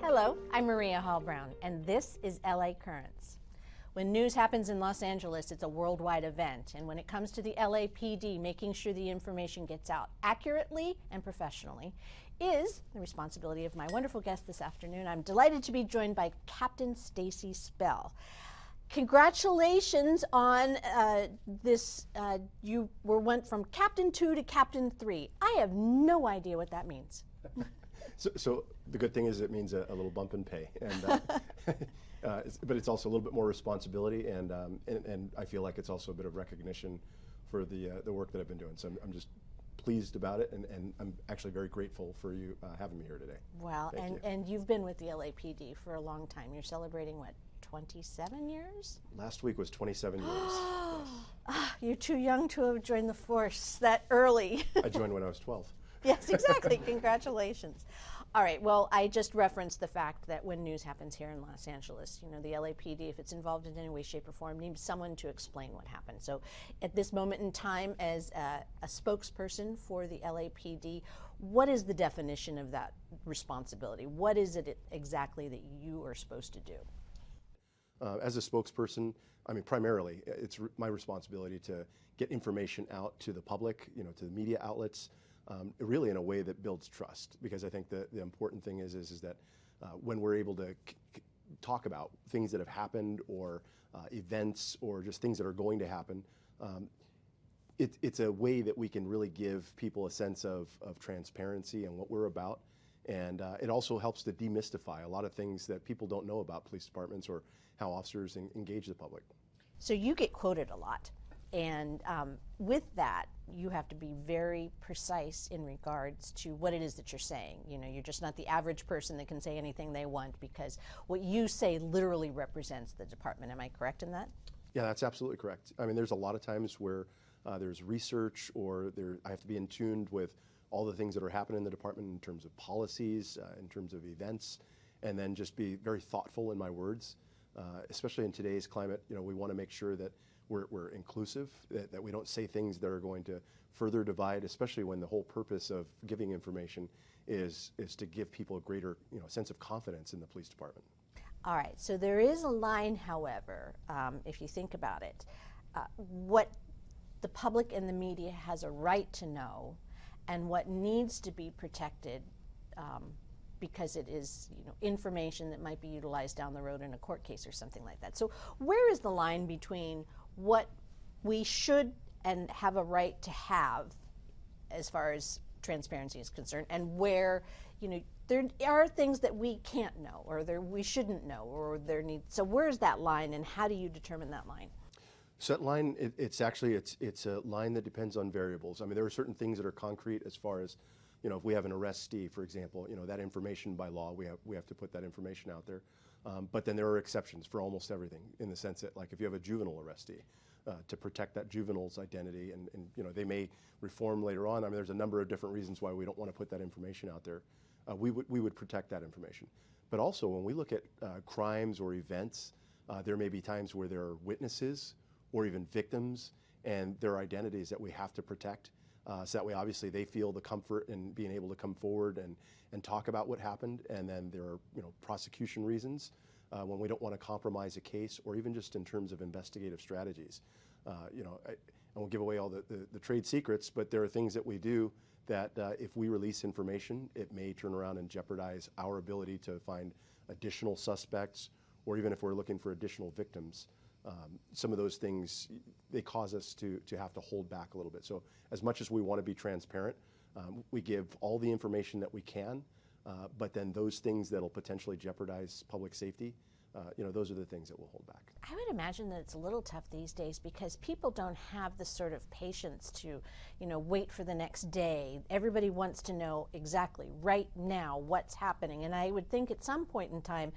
Hello, I'm Maria Hall Brown, and this is LA Currents. When news happens in Los Angeles, it's a worldwide event, and when it comes to the LAPD, making sure the information gets out accurately and professionally is the responsibility of my wonderful guest this afternoon. I'm delighted to be joined by Captain Stacy Spell. Congratulations on this. You went from Captain 2 to Captain 3. I have no idea what that means. So the good thing is it means a little bump in pay, and but it's also a little bit more responsibility, and I feel like it's also a bit of recognition for the work that I've been doing. So I'm just pleased about it, and I'm actually very grateful for you having me here today. Well, and you've been with the LAPD for a long time. You're celebrating what, 27 years? Last week was 27 years. Yes. You're too young to have joined the force that early. I joined when I was 12. Yes, exactly. Congratulations. All right. Well, I just referenced the fact that when news happens here in Los Angeles, you know, the LAPD, if it's involved in any way, shape, or form, needs someone to explain what happened. So at this moment in time, as a spokesperson for the LAPD, what is the definition of that responsibility? What is it exactly that you are supposed to do? As a spokesperson, I mean, primarily, it's my responsibility to get information out to the public, you know, to the media outlets, really in a way that builds trust. Because I think the important thing is that when we're able to talk about things that have happened, or events, or just things that are going to happen, it's a way that we can really give people a sense of transparency and what we're about. And it also helps to demystify a lot of things that people don't know about police departments or how officers engage the public. So you get quoted a lot, and with that, you have to be very precise in regards to what it is that you're saying. You know, you're just not the average person that can say anything they want, because what you say literally represents the department. Am I correct in that? Yeah, that's absolutely correct. I mean, there's a lot of times where there's research, or I have to be in tune with all the things that are happening in the department in terms of policies, in terms of events, and then just be very thoughtful in my words. Especially in today's climate, you know, we want to make sure that we're inclusive, that we don't say things that are going to further divide, especially when the whole purpose of giving information is to give people a greater, you know, sense of confidence in the police department. All right, so there is a line, however, if you think about it, what the public and the media has a right to know, and what needs to be protected, because it is, you know, information that might be utilized down the road in a court case or something like that. So where is the line between what we should and have a right to have as far as transparency is concerned, and where, you know, there are things that we can't know, or we shouldn't know, or so where's that line, and how do you determine that line? So that line, it's a line that depends on variables. I mean, there are certain things that are concrete as far as, you know, if we have an arrestee, for example, you know, that information by law, we have to put that information out there. But then there are exceptions for almost everything, in the sense that, like, if you have a juvenile arrestee, to protect that juvenile's identity, and you know, they may reform later on. I mean, there's a number of different reasons why we don't want to put that information out there. We would protect that information. But also, when we look at crimes or events, there may be times where there are witnesses or even victims, and their identities that we have to protect. So that way, obviously, they feel the comfort in being able to come forward and talk about what happened. And then there are, you know, prosecution reasons when we don't want to compromise a case, or even just in terms of investigative strategies. You know, I won't give away all the trade secrets, but there are things that we do that if we release information, it may turn around and jeopardize our ability to find additional suspects, or even if we're looking for additional victims. Some of those things, they cause us to have to hold back a little bit. So as much as we want to be transparent, we give all the information that we can, but then those things that'll potentially jeopardize public safety, you know, those are the things that we'll hold back. I would imagine that it's a little tough these days, because people don't have the sort of patience to, you know, wait for the next day. Everybody wants to know exactly right now what's happening. And I would think at some point in time,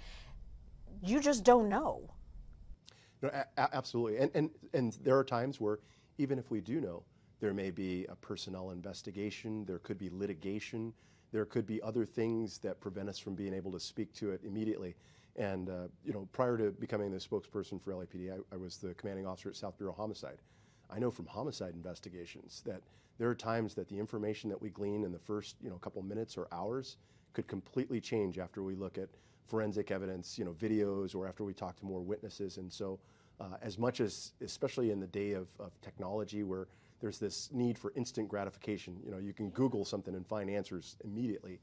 you just don't know. No, absolutely, and there are times where, even if we do know, there may be a personnel investigation, there could be litigation, there could be other things that prevent us from being able to speak to it immediately. And you know, prior to becoming the spokesperson for LAPD, I was the commanding officer at South Bureau Homicide. I know from homicide investigations that there are times that the information that we glean in the first, you know, couple minutes or hours could completely change after we look at forensic evidence, videos, or after we talk to more witnesses. And so as much as, especially in the day of technology where there's this need for instant gratification, you can Google something and find answers immediately.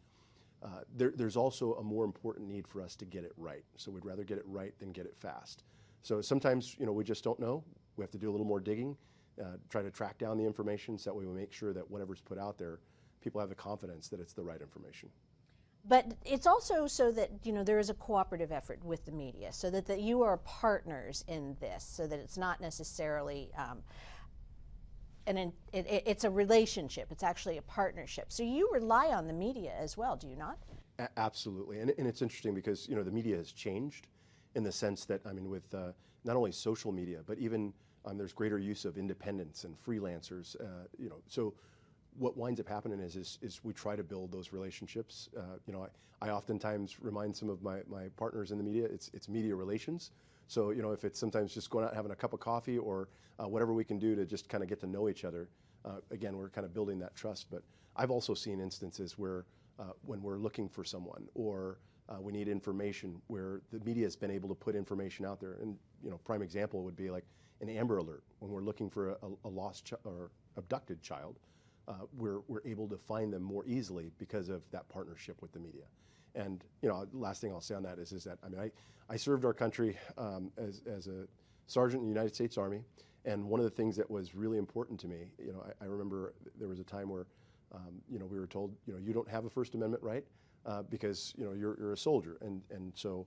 There's also a more important need for us to get it right. So we'd rather get it right than get it fast. So sometimes, we just don't know. We have to do a little more digging, try to track down the information so that way we make sure that whatever's put out there, people have the confidence that it's the right information. But it's also so that, there is a cooperative effort with the media, so that you are partners in this, so that it's not necessarily, it's a relationship, it's actually a partnership. So you rely on the media as well, do you not? Absolutely, and it's interesting because, the media has changed in the sense that, with not only social media, but even there's greater use of independents and freelancers, so what winds up happening is we try to build those relationships. I oftentimes remind some of my partners in the media, it's media relations. So, if it's sometimes just going out and having a cup of coffee or whatever we can do to just kind of get to know each other, again, we're kind of building that trust. But I've also seen instances where when we're looking for someone or we need information where the media has been able to put information out there. And, prime example would be like an Amber Alert when we're looking for a lost or abducted child. We're able to find them more easily because of that partnership with the media. And last thing I'll say on that is that I served our country as a sergeant in the United States Army, and one of the things that was really important to me, I remember there was a time where we were told you don't have a First Amendment right because you're a soldier, and so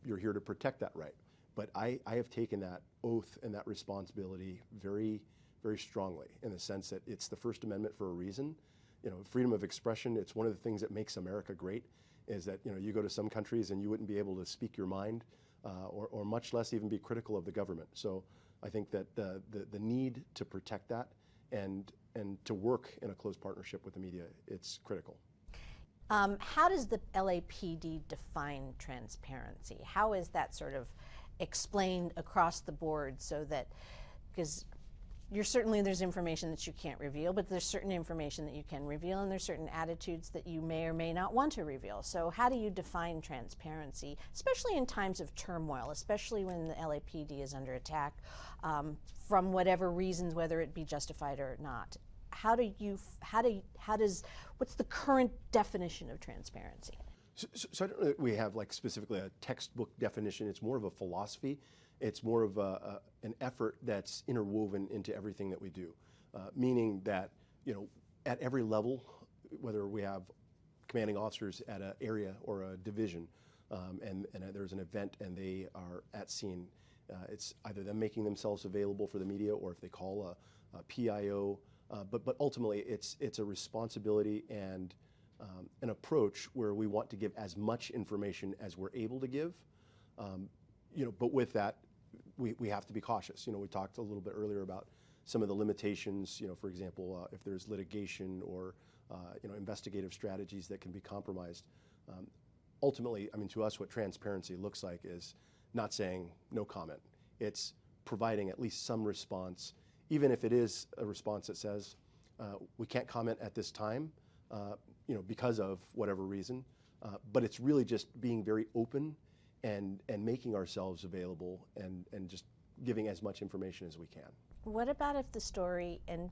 you're here to protect that right. But I have taken that oath and that responsibility very, very strongly in the sense that it's the First Amendment for a reason. Freedom of expression, it's one of the things that makes America great, is that you go to some countries and you wouldn't be able to speak your mind or much less even be critical of the government. So I think that the need to protect that and to work in a close partnership with the media, it's critical. How does the LAPD define transparency? How is that sort of explained across the board so that, because there's information that you can't reveal, but there's certain information that you can reveal, and there's certain attitudes that you may or may not want to reveal. So how do you define transparency, especially in times of turmoil, especially when the LAPD is under attack from whatever reasons, whether it be justified or not? What's the current definition of transparency? So I don't know that we have like specifically a textbook definition. It's more of a philosophy. It's more of an effort that's interwoven into everything that we do, meaning that at every level, whether we have commanding officers at an area or a division, and there's an event and they are at scene, it's either them making themselves available for the media or if they call a PIO. But ultimately, it's a responsibility and an approach where we want to give as much information as we're able to give. But with that, we have to be cautious. We talked a little bit earlier about some of the limitations. For example, if there's litigation or investigative strategies that can be compromised. Ultimately, to us, what transparency looks like is not saying no comment. It's providing at least some response, even if it is a response that says we can't comment at this time, because of whatever reason. But it's really just being very open and making ourselves available and just giving as much information as we can. What about if the story, and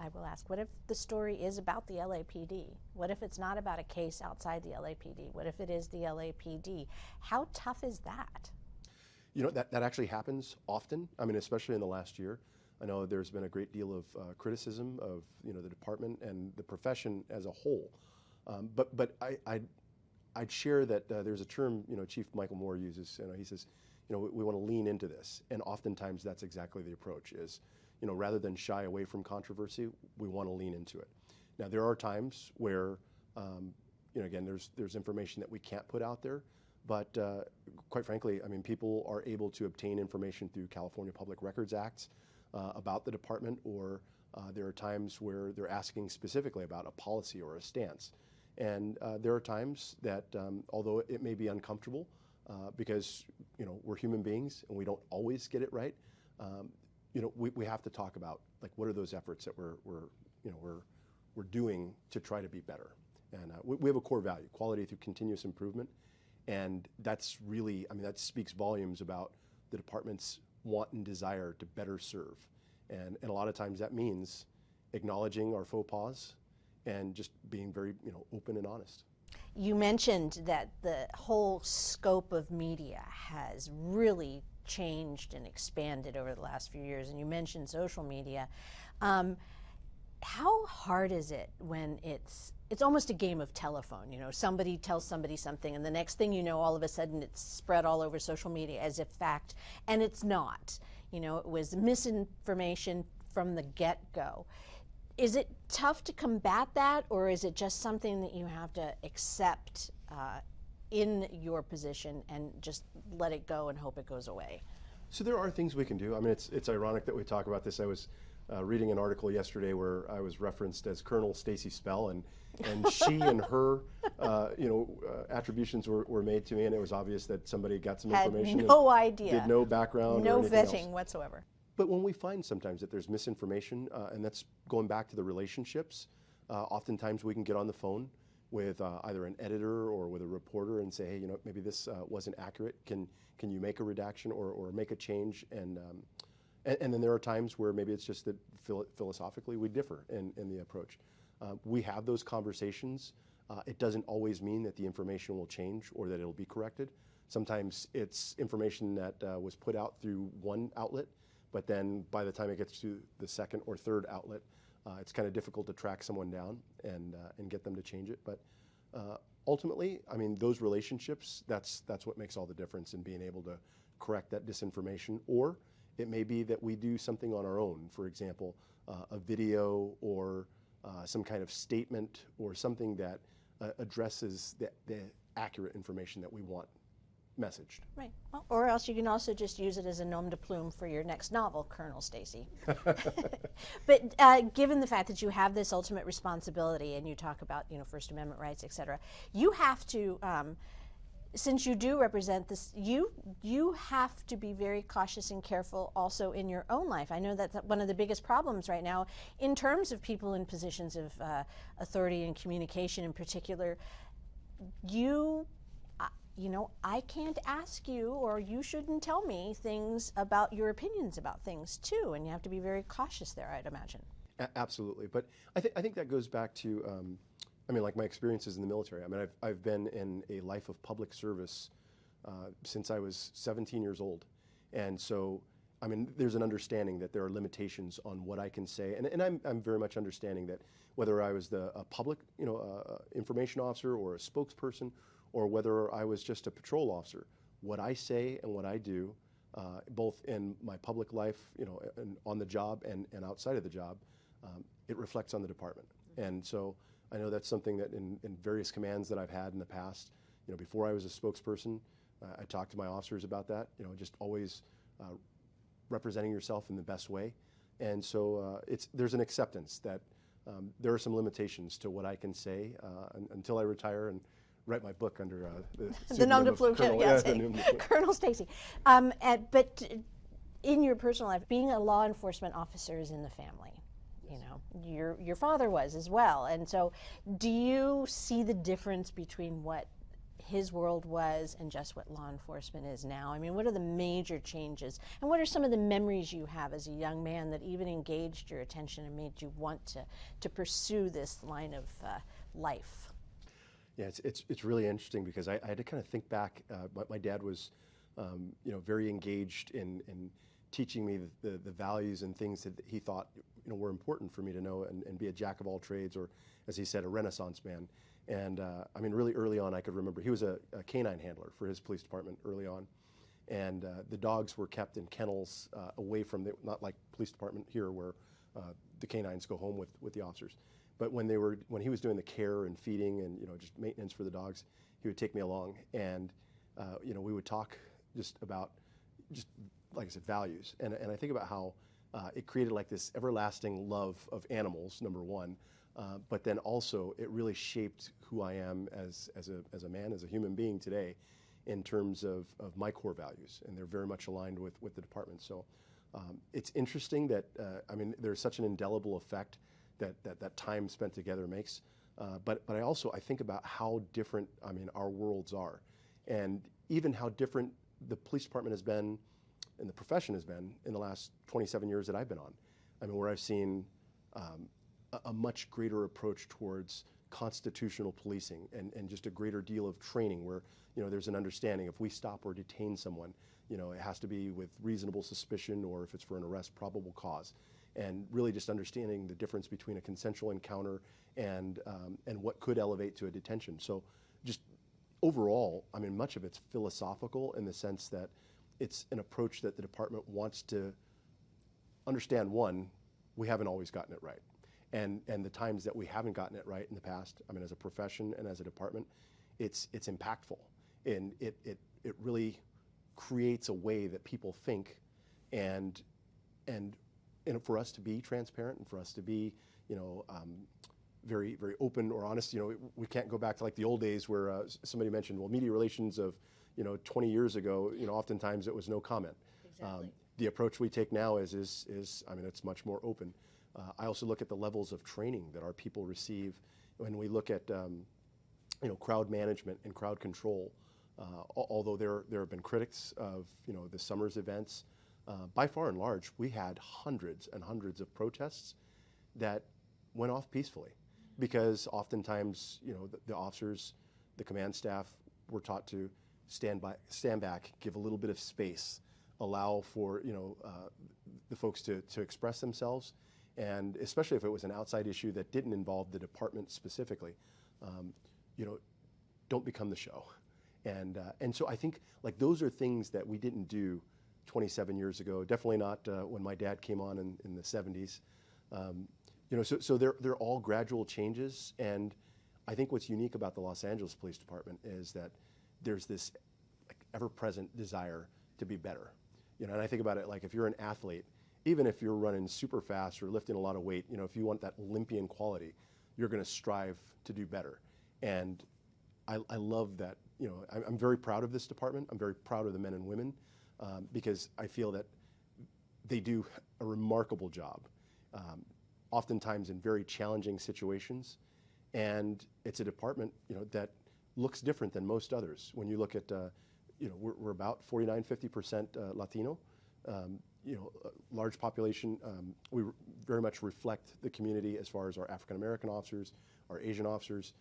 I will ask, what if the story is about the LAPD? What if it's not about a case outside the LAPD? What if it is the LAPD? How tough is that? That actually happens often. Especially in the last year. I know there's been a great deal of criticism of the department and the profession as a whole. But I'd share that there's a term Chief Michael Moore uses. He says, we want to lean into this, and oftentimes that's exactly the approach. Is rather than shy away from controversy, we want to lean into it. Now there are times where again there's information that we can't put out there, but quite frankly, people are able to obtain information through California Public Records Acts. About the department, or there are times where they're asking specifically about a policy or a stance. And there are times that, although it may be uncomfortable, because we're human beings and we don't always get it right, we have to talk about like what are those efforts that we're doing to try to be better. And we have a core value: quality through continuous improvement. And that's really, I mean, that speaks volumes about the department's want and desire to better serve. And a lot of times that means acknowledging our faux pas and just being very, open and honest. You mentioned that the whole scope of media has really changed and expanded over the last few years, and you mentioned social media. How hard is it when it's almost a game of telephone? Somebody tells somebody something, and the next thing you know, all of a sudden it's spread all over social media as if fact, and it's not. It was misinformation from the get-go. Is it tough to combat that, or is it just something that you have to accept in your position and just let it go and hope it goes away? So there are things we can do. I mean, it's ironic that we talk about this. I was reading an article yesterday where I was referenced as Colonel Stacy Spell, and she and her attributions were made to me, and it was obvious that somebody got some information. Had no idea. Did no background. No or anything vetting else. whatsoever. But when we find sometimes that there's misinformation, and that's going back to the relationships, oftentimes we can get on the phone with either an editor or with a reporter and say, hey, maybe this wasn't accurate. Can you make a redaction or make a change? And then there are times where maybe it's just that philosophically we differ in the approach. We have those conversations. It doesn't always mean that the information will change or that it'll be corrected. Sometimes it's information that was put out through one outlet, but then by the time it gets to the second or third outlet, it's kind of difficult to track someone down and get them to change it. But ultimately, I mean, those relationships, that's what makes all the difference in being able to correct that disinformation. Or it may be that we do something on our own. For example, a video or some kind of statement or something that addresses the accurate information that we want messaged. Right. Well, or else you can also just use it as a nom de plume for your next novel, Colonel Stacy. But given the fact that you have this ultimate responsibility, and you talk about First Amendment rights, et cetera, you have to, since you do represent this, you have to be very cautious and careful also in your own life. I know that's one of the biggest problems right now in terms of people in positions of authority and communication in particular. I can't ask you, or you shouldn't tell me things about your opinions about things too, and you have to be very cautious there, I'd imagine. Absolutely, but I think that goes back to, like my experiences in the military. I mean, I've been in a life of public service since I was 17 years old, and so I mean, there's an understanding that there are limitations on what I can say, and I'm very much understanding that whether I was a public, information officer or a spokesperson, or whether I was just a patrol officer, what I say and what I do, both in my public life, and on the job and outside of the job, it reflects on the department. And so I know that's something that in various commands that I've had in the past, before I was a spokesperson, I talked to my officers about that, just always representing yourself in the best way. And so there's an acceptance that there are some limitations to what I can say until I retire and write my book under the nom de plume, yes, Colonel Stacy. But in your personal life, being a law enforcement officer is in the family. Your father was as well, and so do you see the difference between what his world was and just what law enforcement is now? I mean, what are the major changes, and what are some of the memories you have as a young man that even engaged your attention and made you want to pursue this line of life? Yeah, it's really interesting because I had to kind of think back. My dad was, very engaged in teaching me the values and things that he thought were important for me to know and be a jack of all trades, or as he said, a Renaissance man. And I mean, really early on, I could remember he was a canine handler for his police department early on, and the dogs were kept in kennels away from not like police department here where the canines go home with the officers. But when he was doing the care and feeding and just maintenance for the dogs, he would take me along, and we would talk just about like I said, values. And I think about how it created like this everlasting love of animals, number one, but then also it really shaped who I am as a man, as a human being today, in terms of my core values, and they're very much aligned with the department. So it's interesting that there's such an indelible effect that time spent together makes. But I think about how different our worlds are, and even how different the police department has been and the profession has been in the last 27 years that I've been on. I mean, where I've seen a much greater approach towards constitutional policing and just a greater deal of training where, there's an understanding if we stop or detain someone, it has to be with reasonable suspicion, or if it's for an arrest, probable cause. And really just understanding the difference between a consensual encounter and what could elevate to a detention. So just overall, I mean, much of it's philosophical in the sense that it's an approach that the department wants to understand. One, we haven't always gotten it right. And the times that we haven't gotten it right in the past, I mean, as a profession and as a department, it's impactful. And it really creates a way that people think, and for us to be transparent and for us to be, very, very open or honest. We can't go back to like the old days where somebody mentioned, well, media relations of, 20 years ago, oftentimes it was no comment. Exactly. The approach we take now is I mean, it's much more open. I also look at the levels of training that our people receive when we look at, crowd management and crowd control. Although there have been critics of, the summer's events, by far and large, we had hundreds and hundreds of protests that went off peacefully, because oftentimes, the officers, the command staff were taught to stand back, give a little bit of space, allow for, the folks to express themselves, and especially if it was an outside issue that didn't involve the department specifically, don't become the show. And so I think like those are things that we didn't do 27 years ago. Definitely not when my dad came on in the 70s. So they're all gradual changes. And I think what's unique about the Los Angeles Police Department is that there's this like ever-present desire to be better. And I think about it like if you're an athlete, even if you're running super fast or lifting a lot of weight, if you want that Olympian quality, you're going to strive to do better. And I love that. I'm very proud of this department. I'm very proud of the men and women because I feel that they do a remarkable job, oftentimes in very challenging situations. And it's a department, that looks different than most others. When you look at, we're about 49, 50% Latino. Large population. We very much reflect the community as far as our African American officers, our Asian officers.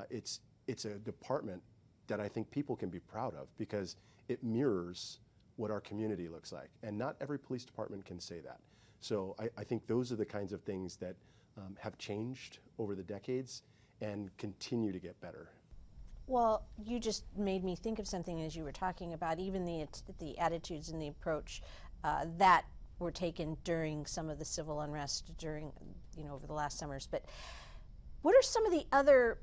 It's a department that I think people can be proud of because it mirrors what our community looks like. And not every police department can say that. So I think those are the kinds of things that have changed over the decades and continue to get better. Well, you just made me think of something as you were talking about even the attitudes and the approach that were taken during some of the civil unrest during, over the last summers. But what are some of the other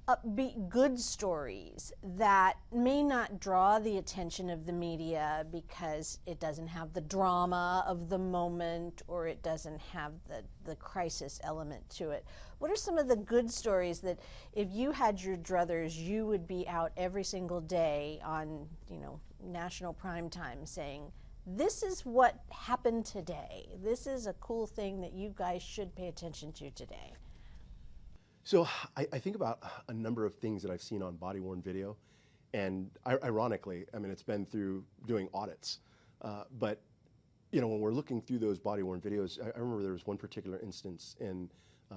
upbeat good stories that may not draw the attention of the media because it doesn't have the drama of the moment or it doesn't have the crisis element to it? What are some of the good stories that if you had your druthers, you would be out every single day on, national prime time saying, this is what happened today. This is a cool thing that you guys should pay attention to today. So I think about a number of things that I've seen on body-worn video, and ironically, I mean, it's been through doing audits. But, when we're looking through those body-worn videos, I remember there was one particular instance in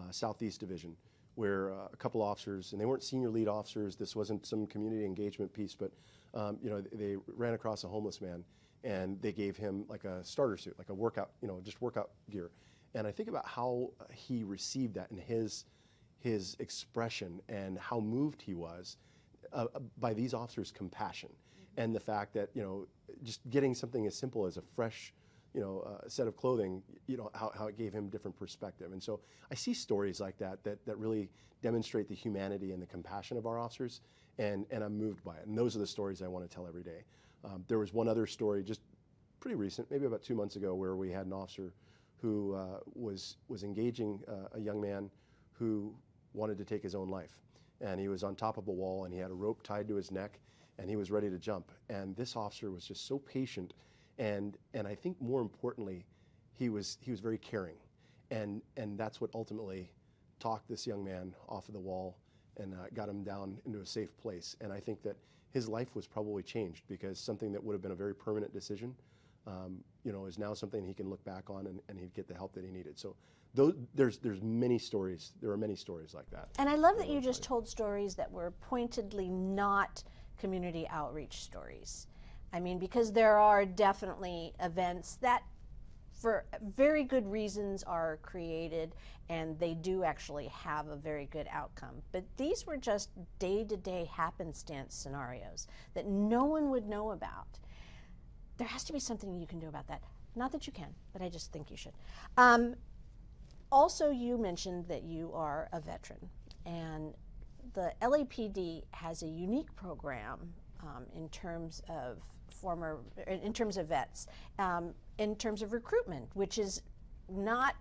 Southeast Division where a couple officers, and they weren't senior lead officers, this wasn't some community engagement piece, but, they ran across a homeless man, and they gave him like a starter suit, like a workout, just workout gear. And I think about how he received that and his expression and how moved he was by these officers' compassion and the fact that, just getting something as simple as a fresh, set of clothing, how it gave him different perspective. And so I see stories like that really demonstrate the humanity and the compassion of our officers, and I'm moved by it. And those are the stories I want to tell every day. There was one other story just pretty recent, maybe about 2 months ago, where we had an officer who was engaging a young man who wanted to take his own life. And he was on top of a wall and he had a rope tied to his neck and he was ready to jump. And this officer was just so patient and I think more importantly, he was very caring. And that's what ultimately talked this young man off of the wall and got him down into a safe place. And I think that his life was probably changed because something that would have been a very permanent decision, is now something he can look back on and he'd get the help that he needed. So there's many stories. There are many stories like that. And I love that you just told stories that were pointedly not community outreach stories. I mean, because there are definitely events that for very good reasons are created and they do actually have a very good outcome. But these were just day-to-day happenstance scenarios that no one would know about. There has to be something you can do about that. Not that you can, but I just think you should. Also, you mentioned that you are a veteran, and the LAPD has a unique program in terms of vets, in terms of recruitment, which is not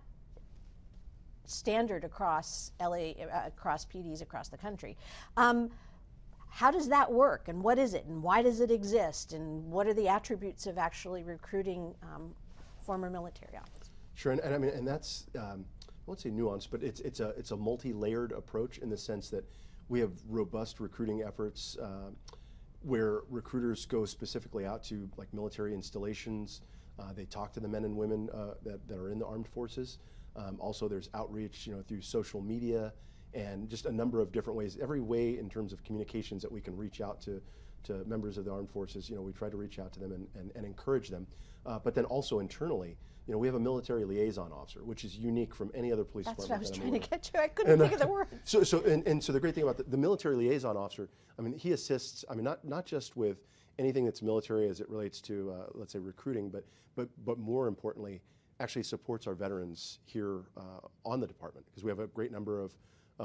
standard across across PDs across the country. How does that work, and what is it, and why does it exist, and what are the attributes of actually recruiting former military officers? Sure, and I mean, and that's I won't say nuanced, but it's a multi-layered approach in the sense that we have robust recruiting efforts where recruiters go specifically out to like military installations. They talk to the men and women that are in the armed forces. Also, there's outreach, through social media and just a number of different ways. Every way in terms of communications that we can reach out to members of the armed forces, we try to reach out to them and encourage them. But then also internally, we have a military liaison officer, which is unique from any other police department. That's what I was trying to get to. I couldn't think of the word. So the great thing about the military liaison officer, I mean, he assists. I mean, not just with anything that's military as it relates to, let's say, recruiting, but more importantly, actually supports our veterans here on the department, because we have a great number of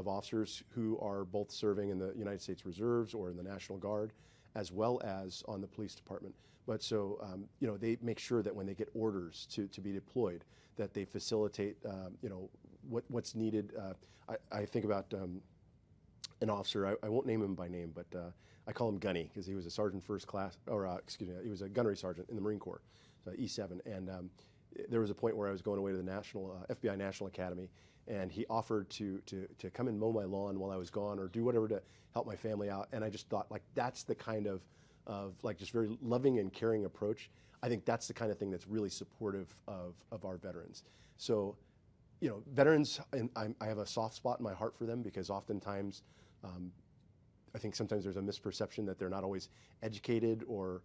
officers who are both serving in the United States Reserves or in the National Guard, as well as on the police department. But so, they make sure that when they get orders to be deployed, that they facilitate, what's needed. I think about an officer, I won't name him by name, but I call him Gunny, because he was a sergeant first class, or he was a gunnery sergeant in the Marine Corps, E7. And there was a point where I was going away to the FBI National Academy, and he offered to come and mow my lawn while I was gone, or do whatever to help my family out. And I just thought, like, that's the kind of like just very loving and caring approach. I think that's the kind of thing that's really supportive of our veterans. So, veterans, and I have a soft spot in my heart for them, because oftentimes, I think sometimes there's a misperception that they're not always educated or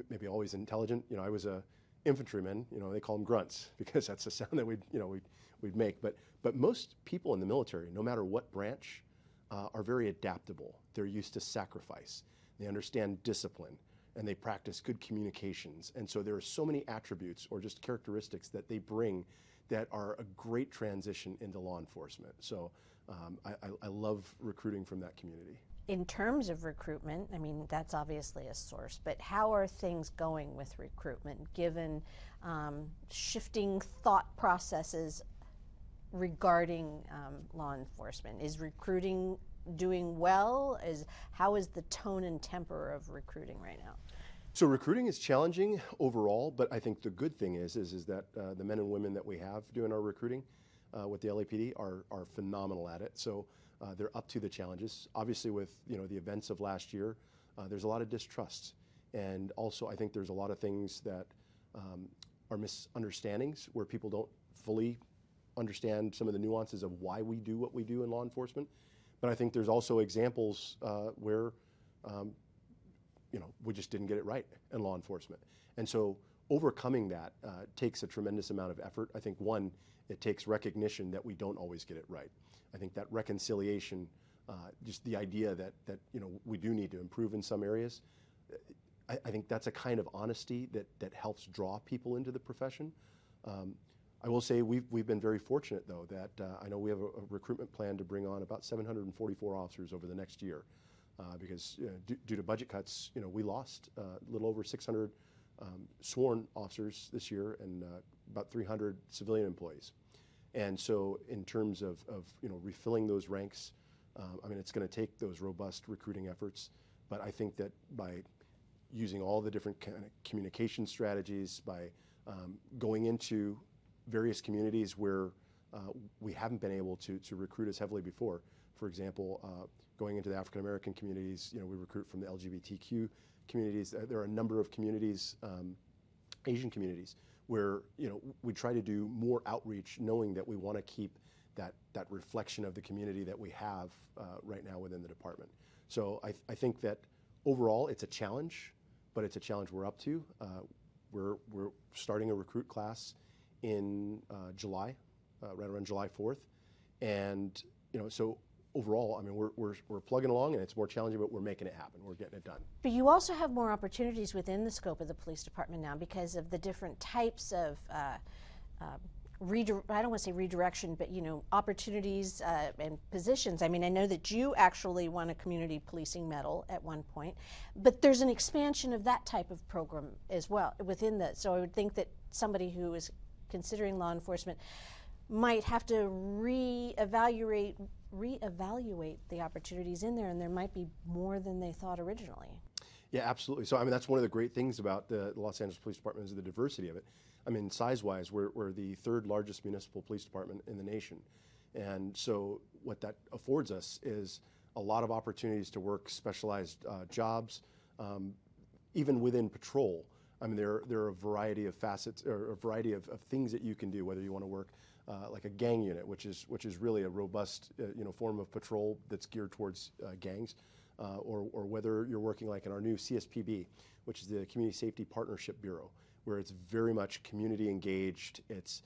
maybe always intelligent. I was a infantryman. They call them grunts, because that's the sound that we'd make. But most people in the military, no matter what branch, are very adaptable. They're used to sacrifice. They understand discipline, and they practice good communications. And so there are so many attributes or just characteristics that they bring that are a great transition into law enforcement. So I love recruiting from that community. In terms of recruitment, I mean, that's obviously a source, but how are things going with recruitment, given shifting thought processes regarding law enforcement? Is recruiting doing well? How is the tone and temper of recruiting right now? So recruiting is challenging overall, but I think the good thing is that the men and women that we have doing our recruiting with the LAPD are phenomenal at it. So they're up to the challenges. Obviously, with the events of last year, there's a lot of distrust, and also I think there's a lot of things that are misunderstandings, where people don't fully understand some of the nuances of why we do what we do in law enforcement. But I think there's also examples where we just didn't get it right in law enforcement. And so overcoming that takes a tremendous amount of effort. I think, one, it takes recognition that we don't always get it right. I think that reconciliation, just the idea that we do need to improve in some areas, I think that's a kind of honesty that helps draw people into the profession. I will say we've been very fortunate, though, that I know we have a recruitment plan to bring on about 744 officers over the next year, because due to budget cuts, we lost a little over 600 sworn officers this year, and about 300 civilian employees. And so in terms of refilling those ranks, I mean, it's going to take those robust recruiting efforts, but I think that by using all the different kind of communication strategies, by going into various communities where we haven't been able to recruit as heavily before. For example, going into the African American communities. You know, we recruit from the LGBTQ communities. There are a number of communities, Asian communities, where, you know, we try to do more outreach, knowing that we want to keep that reflection of the community that we have right now within the department. So I think that overall it's a challenge, but it's a challenge we're up to. We're starting a recruit class in July, right around July 4th, and you know, so overall, I mean, we're plugging along, and it's more challenging, but we're making it happen. We're getting it done. But you also have more opportunities within the scope of the police department now because of the different types of I don't want to say redirection, but, you know, opportunities and positions. I mean, I know that you actually won a community policing medal at one point, but there's an expansion of that type of program as well within that. So I would think that somebody who is considering law enforcement might have to reevaluate the opportunities in there, and there might be more than they thought originally. Yeah, absolutely. So I mean, that's one of the great things about the Los Angeles Police Department is the diversity of it. I mean, size-wise, we're the third largest municipal police department in the nation. And so what that affords us is a lot of opportunities to work specialized jobs, even within patrol. I mean, there are a variety of facets, or a variety of things that you can do, whether you want to work like a gang unit, which is really a robust you know, form of patrol that's geared towards gangs, or whether you're working like in our new CSPB, which is the Community Safety Partnership Bureau, where it's very much community engaged. It's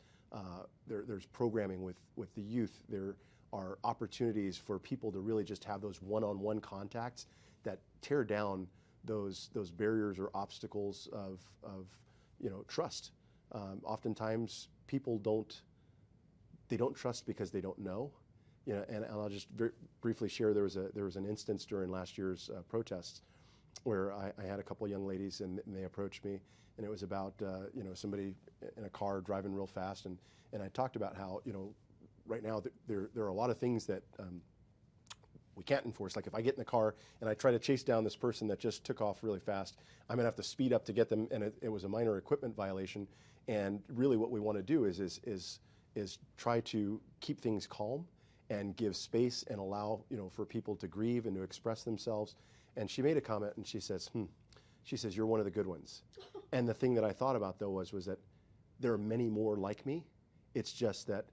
there's programming with the youth. There are opportunities for people to really just have those one-on-one contacts that tear down those barriers or obstacles of you know, trust. Oftentimes people don't trust because they don't know. You know, and I'll just very briefly share, there was an instance during last year's protests where I had a couple of young ladies, and they approached me, and it was about you know, somebody in a car driving real fast, and I talked about how, you know, right now there are a lot of things that we can't enforce. Like if I get in the car and I try to chase down this person that just took off really fast, I'm gonna have to speed up to get them, and it was a minor equipment violation. And really what we want to do is try to keep things calm and give space and allow, you know, for people to grieve and to express themselves. And she made a comment, and she says, you're one of the good ones. And the thing that I thought about though was that there are many more like me. It's just that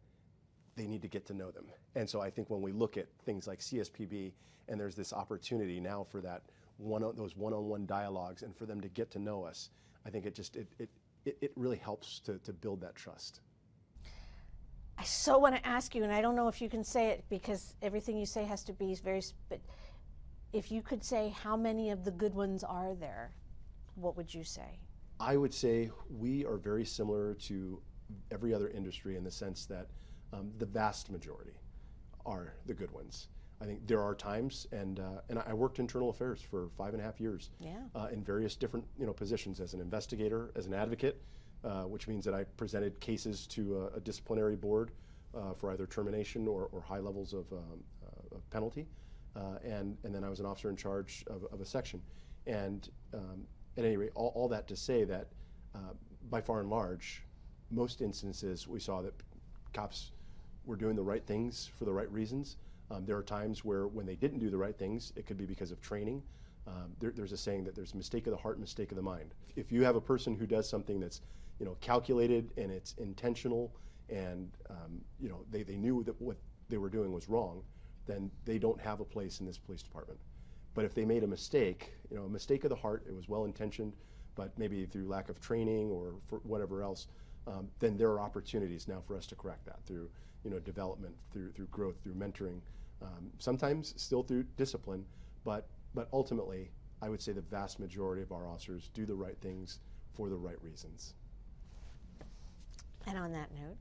they need to get to know them. And so I think when we look at things like CSPB, and there's this opportunity now for that those one-on-one dialogues and for them to get to know us, I think it really helps to build that trust. I so want to ask you, and I don't know if you can say it because everything you say has to be very, but if you could say how many of the good ones are there, what would you say? I would say we are very similar to every other industry in the sense that the vast majority are the good ones. I think there are times, and I worked internal affairs for 5.5 years, yeah. In various different, you know, positions, as an investigator, as an advocate, which means that I presented cases to a disciplinary board for either termination or high levels of penalty, and then I was an officer in charge of a section. And at any rate, all that to say that by far and large, most instances we saw that cops were doing the right things for the right reasons. There are times where when they didn't do the right things, it could be because of training. There's a saying that there's mistake of the heart, mistake of the mind. If you have a person who does something that's, you know, calculated and it's intentional, and you know, they knew that what they were doing was wrong, then they don't have a place in this police department. But if they made a mistake, you know, a mistake of the heart, it was well intentioned, but maybe through lack of training or for whatever else, then there are opportunities now for us to correct that through, you know, development, through growth, through mentoring, sometimes still through discipline, but ultimately, I would say the vast majority of our officers do the right things for the right reasons. And on that note,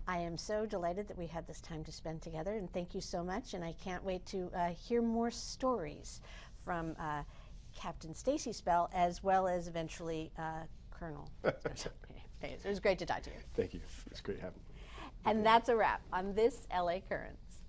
I am so delighted that we had this time to spend together, and thank you so much, and I can't wait to hear more stories from Captain Stacy Spell, as well as eventually Colonel. It was great to talk to you. Thank you. It's great having you. And that's a wrap on this LA Currents.